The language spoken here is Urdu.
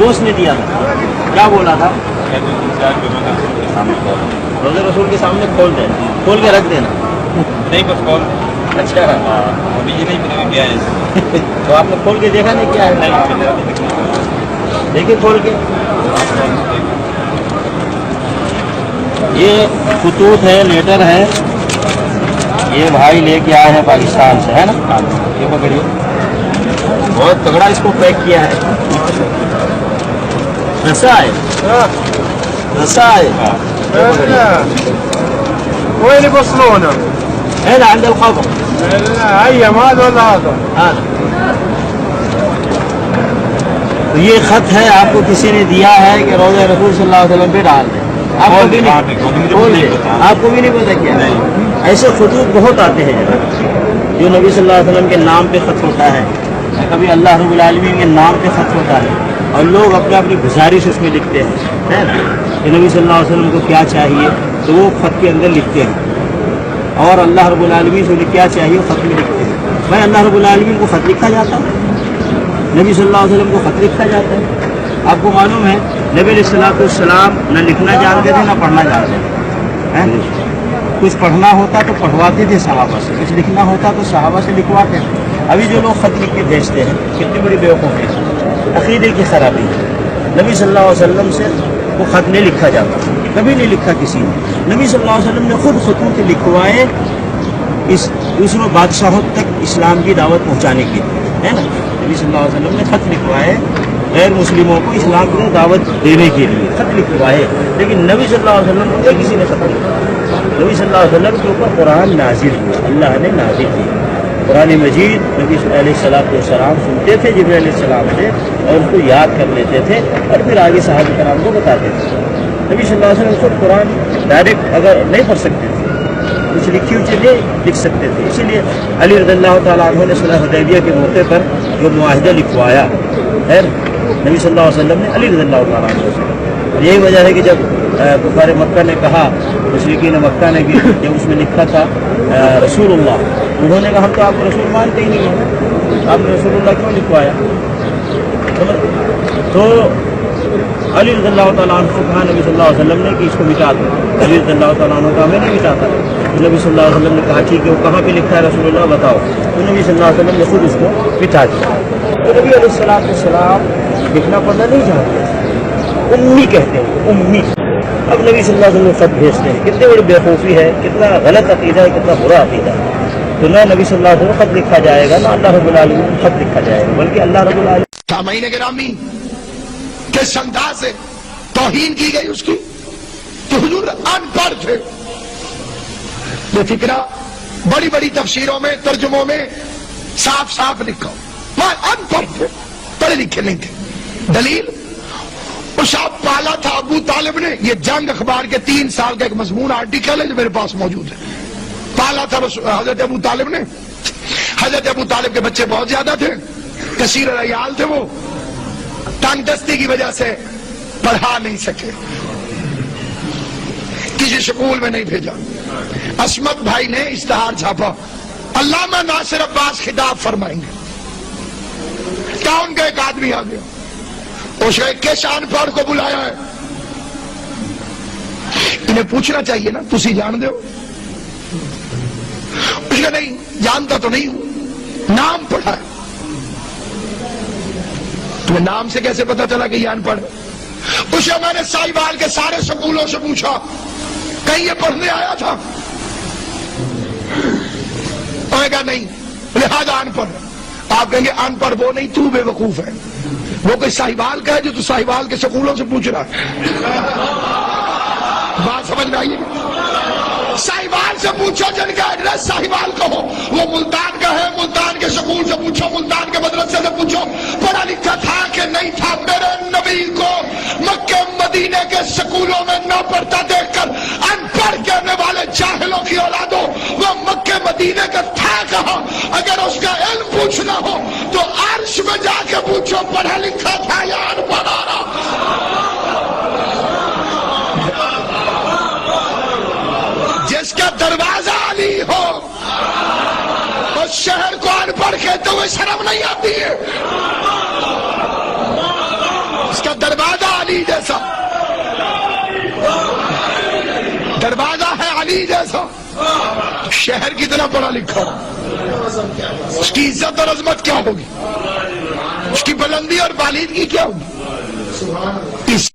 دوست نے دیا تھا، کیا بولا تھا؟ روزہ رسول کے سامنے کھول دیں، کھول کے رکھ دینا، نہیں بس کال اچھا ابھی یہ نہیں کیا ہے تو آپ نے کھول کے دیکھا نہیں کیا ہے؟ دیکھیے کھول کے، یہ خطوط ہے، لیٹر ہے، یہ بھائی لے کے آئے ہیں پاکستان سے، ہے نا؟ یہ پکڑیے، بہت تگڑا اس کو پیک کیا ہے، رسا ہے، رسا ہے، وين يوصلونه؟ هنا عند الخبر ايام هذا ولا هذا؟ هذا. تو یہ خط ہے، آپ کو کسی نے دیا ہے کہ روضہ رسول صلی اللہ علیہ وسلم پہ ڈال دیں، آپ کو بھی نہیں، آپ کو بھی نہیں پتا کیا؟ ایسے خطوط بہت آتے ہیں جو نبی صلی اللہ علیہ وسلم کے نام پہ خط ہوتا ہے، کبھی اللہ رب العالمین کے نام پہ خط ہوتا ہے، اور لوگ اپنی گزارش اس میں لکھتے ہیں، ہے نا، کہ نبی صلی اللہ علیہ وسلم کو کیا چاہیے تو وہ خط کے اندر لکھتے ہیں، اور اللہ رب العالمین سے انہیں کیا چاہیے وہ خط میں لکھتے ہیں۔ بھائی اللہ رب العالمین کو خط لکھا جاتا ہے، نبی صلی اللہ علیہ وسلم کو خط لکھا جاتا ہے۔ آپ کو معلوم ہے نبی علیہ السلام نہ لکھنا جانتے تھے نہ پڑھنا جانتے تھے، کچھ پڑھنا ہوتا تو پڑھواتے تھے صحابہ سے، کچھ لکھنا ہوتا تو صحابہ سے لکھواتے تھے۔ ابھی جو لوگ خط لکھ کے بھیجتے ہیں کتنی بڑی بیوقوفی ہے، عقیدے کی خرابی ہے۔ نبی صلی اللہ علیہ وسلم سے وہ خط نہیں لکھا جاتا، کبھی نہیں لکھا کسی نے۔ نبی صلی اللہ علیہ وسلم نے خود خطوط لکھوائے اس دوسروں بادشاہوں تک اسلام کی دعوت پہنچانے کے لیے، ہے نا، نبی صلی اللہ علیہ وسلم نے خط لکھوائے غیر مسلموں کو اسلام کی دعوت دینے کے لیے، خط لکھوائے، لیکن نبی صلی اللہ علیہ وسلم کو کسی نے خط نہیں لکھا۔ نبی صلی اللہ علیہ وسلم کے اوپر قرآن نازل ہوا، اللہ نے نازل کیا قرآن مجید، نبی علیہ السلام سنتے تھے جبرائیل علیہ السلام سے اور اس کو یاد کر لیتے تھے اور پھر آگے صحابہ کرام کو بتاتے تھے۔ نبی صلی اللہ علیہ وسلم خود قرآن ڈائریکٹ اگر نہیں پڑھ سکتے تھے، کچھ لکھی ہوئی چیزیں لکھ سکتے تھے، اسی لیے علی رضی اللہ تعالیٰ عنہ نے صلح حدیبیہ کے موقع پر جو معاہدہ لکھوایا ہے نبی صلی اللہ علیہ وسلم نے علی رضی اللہ تعالیٰ عنہ سے، یہی وجہ ہے کہ جب کفار مکہ نے کہا، مشرکین مکہ نے بھی جب اس میں لکھا تھا رسول اللہ، انہوں نے کہا ہم تو آپ کو رسول مانتے ہی نہیں ہیں، آپ نے رسول اللہ کیوں لکھوایا؟ تو علی رضی اللہ تعالیٰ عنہ کو کہا نبی صلی اللہ علیہ وسلم نے کہ اس کو مٹا دو، علی رضی اللہ تعالیٰ عنہ کا ہمیں نہیں مٹاتا، تو نبی صلی اللہ علیہ وسلم نے کہا ٹھیک ہے وہ کہاں پہ لکھا ہے رسول اللہ بتاؤ، تو نبی صلی اللہ علیہ وسلم نے خود اس کو مٹا دیا۔ تو نبی علیہ السلام لکھنا پڑھنا نہیں جانتے، امی کہتے ہیں، امی۔ اب نبی صلی اللہ علیہ وسلم خط بھیجتے ہیں، کتنی بڑی بیوقوفی ہے، کتنا غلط عقیدہ ہے، کتنا برا عقیدہ ہے۔ تو نہ نبی صلی اللہ علیہ وسلم خط لکھا جائے گا، نہ اللہ رب العالمین خط لکھا جائے گا، بلکہ اللہ رب العالمین سامعین گرامی کس انداز سے توہین کی گئی اس کی کہ حضور ان پڑھ تھے۔ یہ فکرہ بڑی بڑی تفسیروں میں، ترجموں میں صاف صاف لکھا، وہ ان پڑھ تھے، پڑھے لکھے نہیں تھے۔ دلیل صاحب پالا تھا ابو طالب نے، یہ جنگ اخبار کے 3 سال کا ایک مضمون آرٹیکل ہے جو میرے پاس موجود ہے۔ پالا تھا حضرت ابو طالب نے۔ حضرت ابو طالب کے بچے بہت زیادہ تھے، کثیر العیال تھے، وہ تنگ دستی کی وجہ سے پڑھا نہیں سکے، کسی سکول میں نہیں بھیجا۔ عصمت بھائی نے اشتہار چھاپا، علامہ ناصر عباس خطاب فرمائیں گے، کیا ان کا ایک آدمی آ گیا، اس نے کس ان پڑھ کو بلایا ہے؟ انہیں پوچھنا چاہیے نا، تسی جان دے ہو؟ اس نے نہیں جانتا تو نہیں ہوں، نام پڑھا ہے۔ تمہیں نام سے کیسے پتا چلا کہ یہ ان پڑھ؟ اس نے میں نے ساہیوال کے سارے سکولوں سے پوچھا کہیں یہ پڑھنے آیا تھا؟ انہوں نے کہا نہیں، لہذا ان پڑھ۔ آپ کہیں گے ان پڑھ وہ نہیں، تو بے وقوف ہے، وہ کوئی ساہیوال کا ہے جو تو ساہیوال کے سکولوں سے پوچھ رہا ہے؟ بات سمجھ میں آئیے؟ ساہیوال سے پوچھو جن کا ایڈریس ساہیوال کا ہو، وہ ملتان کا ہے، ملتان کے سکول سے پوچھو، ملتان کے مدرسے سے پوچھو پڑھا لکھا تھا کہ نہیں تھا۔ میرے نبی کو مکہ مدینے کے سکولوں میں نہ پڑھتا دیکھ کر ان پڑھ کہنے والے جاہلوں کی اولادوں، وہ مکہ مدینے کا تھا کہاں؟ اگر اس کا علم پوچھنا ہو تو عرش میں جا کے پوچھو پڑھا لکھا تھا یا ان پڑھا رہا۔ جس کا دروازہ علی ہو اس شہر کو ان پڑھ کہتے ہوئے شرم نہیں آتی ہے؟ اس کا علی جیسا، دروازہ ہے علی جیسا، شہر کی طرح پڑھا لکھا، اس کی عزت اور عظمت کیا ہوگی، اس کی بلندی اور بالیدگی کیا ہوگی؟ اس